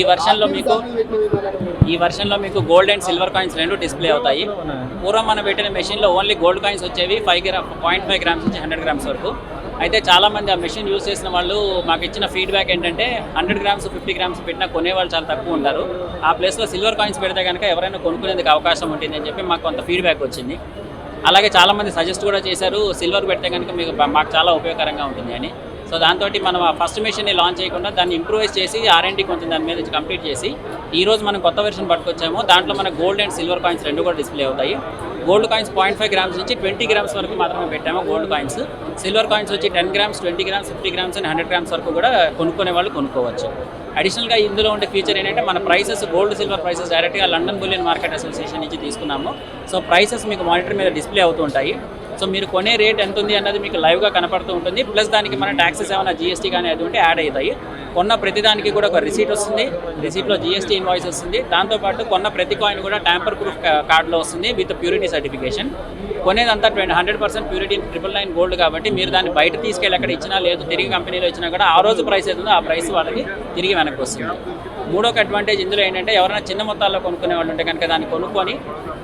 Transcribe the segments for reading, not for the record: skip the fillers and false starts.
ఈ వర్షన్లో మీకు gold and silver coins రెండు డిస్ప్లే అవుతాయి. పూర్వం మనం పెట్టిన మెషిన్లో ఓన్లీ గోల్డ్ కాయిన్స్ వచ్చేవి 0.5 గ్రామ్స్ నుంచి 100 గ్రామ్స్ వరకు. అయితే చాలామంది ఆ మెషిన్ యూస్ చేసిన వాళ్ళు మాకు ఇచ్చిన ఫీడ్బ్యాక్ ఏంటంటే 100 గ్రామ్స్ 50 గ్రామ్స్ పెట్టినా కొనేవాళ్ళు చాలా తక్కువ ఉంటారు. ఆ ప్లేస్లో సిల్వర్ కాయిన్స్ పెడితే కనుక ఎవరైనా కొనుక్కునేందుకు అవకాశం ఉంటుంది అని చెప్పి మాకు కొంత ఫీడ్బ్యాక్ వచ్చింది. అలాగే చాలామంది సజెస్ట్ కూడా చేశారు సిల్వర్ పెడితే కనుక మాకు చాలా ఉపయోగకరంగా ఉంటుంది అని. సో దాంతో మనం ఆ ఫస్ట్ మెషిన్ని లాంచ్ చేయకుండా దాన్ని ఇంప్రూవైజ్ చేసి R&D కొంచెం దాని మీద కంప్లీట్ చేసి ఈరోజు మనం కొత్త వెర్షన్ పట్టుకొచ్చాము. దాంట్లో మన గోల్డ్ అండ్ సిల్వర్ కాయిన్స్ రెండు కూడా డిస్ప్లే అవుతాయి. గోల్డ్ కాయిన్స్ 0.5 గ్రామ్స్ నుంచి 20 గ్రామ్స్ వరకు మాత్రమే పెట్టాము గోల్డ్ కాయిన్స్. సిల్వర్ కాయిన్స్ వచ్చి 10 grams 20 grams 50 grams and 100 grams వరకు కూడా కొనుక్కునే వాళ్ళు కొనుక్కోవచ్చు. అడిషనల్గా ఇందులో ఉండే ఫీచర్ ఏంటంటే మన ప్రైసెస్ గోల్డ్ సిల్వర్ ప్రైసెస్ డైరెక్ట్గా లండన్ బులియన్ మార్కెట్ అసోసియేషన్ నుంచి తీసుకున్నాము. సో ప్రైసెస్ మీకు మానిటర్ మీద డిస్ప్లే అవుతూ ఉంటాయి. సో మీరు కొనే రేట్ ఎంత ఉంది అన్నది మీకు లైవ్గా కనపడుతూ ఉంటుంది. ప్లస్ దానికి మన ట్యాక్సెస్ ఏమైనా GST కానీ అది ఉంటే యాడ్ అవుతాయి. కొన్న ప్రతిదానికి కూడా ఒక రిసీట్ వస్తుంది. రిసీట్లో GST ఇన్వాయిస్ వస్తుంది. దాంతోపాటు కొన్న ప్రతి కాయిన్ కూడా ట్యాంపర్ ప్రూఫ్ కార్డులో వస్తుంది విత్ ప్యూరిటీ సర్టిఫికేషన్. కొనేదంతా 100% ప్యూరిటీ 999 గోల్డ్ కాబట్టి మీరు దాన్ని బయట తీసుకెళ్ళి ఎక్కడ ఇచ్చినా లేదు తిరిగి కంపెనీలో ఇచ్చినా కూడా ఆ రోజు ప్రైస్ ఏదో ఆ ప్రైస్ వాళ్ళకి తిరిగి వెనక్కి వస్తుంది. మూడొక అడ్వాంటేజ్ ఇందులో ఏంటంటే ఎవరైనా చిన్న మొత్తాల్లో కొనుక్కునే వాళ్ళు ఉంటే కనుక దాన్ని కొనుక్కొని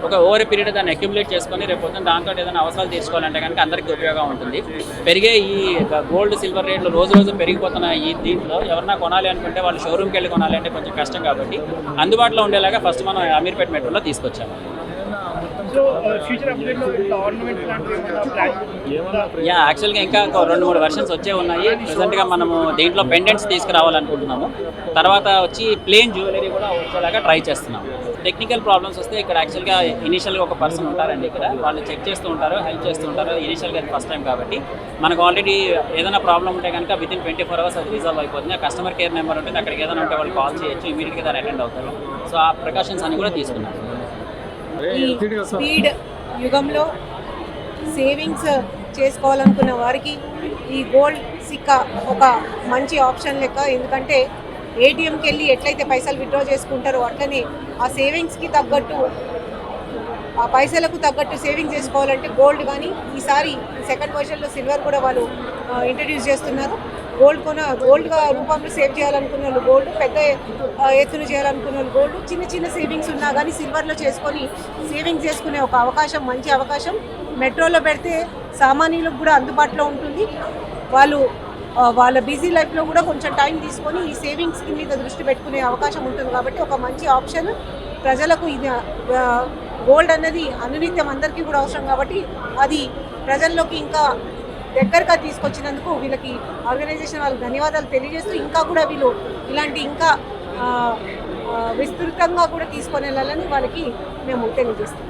ఒక ఓవర్ పీరియడ్ దాన్ని అక్యుములేట్ చేసుకొని రేపు పొద్దున్న దాంతో ఏదైనా అవసరాలు తీసుకోవాలంటే కనుక అందరికీ ఉపయోగం ఉంటుంది. పెరిగే ఈ గోల్డ్ సిల్వర్ రేట్లు రోజు పెరిగిపోతున్న ఈ దీంట్లో ఎవరైనా కొనాలి అనుకుంటే వాళ్ళు షోరూమ్కి వెళ్ళి కొనాలి అంటే కొంచెం కష్టం కాబట్టి అందుబాటులో ఉండేలాగా ఫస్ట్ మనం అమీర్పేట్ మెట్రోలో తీసుకొచ్చాము. యాక్చువల్గా ఇంకా 2-3 వెర్షన్స్ వచ్చే ఉన్నాయి. ప్రెసెంట్గా మనము దీంట్లో పెండెంట్స్ తీసుకురావాలనుకుంటున్నాము. తర్వాత వచ్చి ప్లేన్ జ్యువెలరీ కూడా వచ్చేలాగా ట్రై చేస్తున్నాము. టెక్నికల్ ప్రాబ్లమ్స్ వస్తే ఇక్కడ యాక్చువల్గా ఇనిషియల్గా ఒక పర్సన్ ఉంటారండి. ఇక్కడ వాళ్ళు చెక్ చేస్తూ ఉంటారు, హెల్ప్ చేస్తూ ఉంటారు. ఇనిషియల్గా ఫస్ట్ టైం కాబట్టి మనకు ఆల్రెడీ ఏదైనా ప్రాబ్లం ఉంటే కనుక వితిన్ 24 hours అది రిజాల్వ్ అయిపోతుంది. ఆ కస్టమర్ కేర్ నెంబర్ ఉంటుంది, అక్కడికి ఏదైనా ఉంటే వాళ్ళు కాల్ చేయొచ్చు, ఇమీడియట్గా దాన్ని అటెండ్ అవుతారు. సో ఆ ప్రికాషన్స్ అన్ని కూడా తీసుకున్నాం. ఈ స్పీడ్ యుగంలో సేవింగ్స్ చేసుకోవాలనుకున్న వారికి ఈ గోల్డ్ సిక్కా ఒక మంచి ఆప్షన్ లెక్క. ఎందుకంటే ATMకి వెళ్ళి ఎట్లయితే పైసలు విత్డ్రా చేసుకుంటారో అట్లనే ఆ సేవింగ్స్కి తగ్గట్టు ఆ పైసలకు తగ్గట్టు సేవింగ్ చేసుకోవాలంటే గోల్డ్ కానీ ఈసారి సెకండ్ వర్షన్లో సిల్వర్ కూడా వాళ్ళు ఇంట్రడ్యూస్ చేస్తున్నారు. గోల్డ్ రూపంలో సేవ్ చేయాలనుకున్న వాళ్ళు గోల్డ్, పెద్ద ఎత్తున చేయాలనుకున్న వాళ్ళు గోల్డ్, చిన్న సివింగ్స్ ఉన్నా కానీ సిల్వర్లో చేసుకొని సేవింగ్స్ చేసుకునే ఒక అవకాశం, మంచి అవకాశం. మెట్రోలో పెడితే సామాన్యులకు కూడా అందుబాటులో ఉంటుంది. వాళ్ళ బిజీ లైఫ్లో కూడా కొంచెం టైం తీసుకొని ఈ సేవింగ్స్ మీద దృష్టి పెట్టుకునే అవకాశం ఉంటుంది. కాబట్టి ఒక మంచి ఆప్షన్ ప్రజలకు. ఇది గోల్డ్ అనేది అనునిత్యం అందరికీ కూడా అవసరం కాబట్టి అది ప్రజల్లోకి ఇంకా దగ్గరగా తీసుకొచ్చినందుకు వీళ్ళకి ఆర్గనైజేషన్ వాళ్ళకి ధన్యవాదాలు తెలియజేస్తూ ఇంకా కూడా వీళ్ళు ఇలాంటి ఇంకా విస్తృతంగా కూడా తీసుకొని వెళ్ళాలని వాళ్ళకి మేము తెలియజేస్తాం.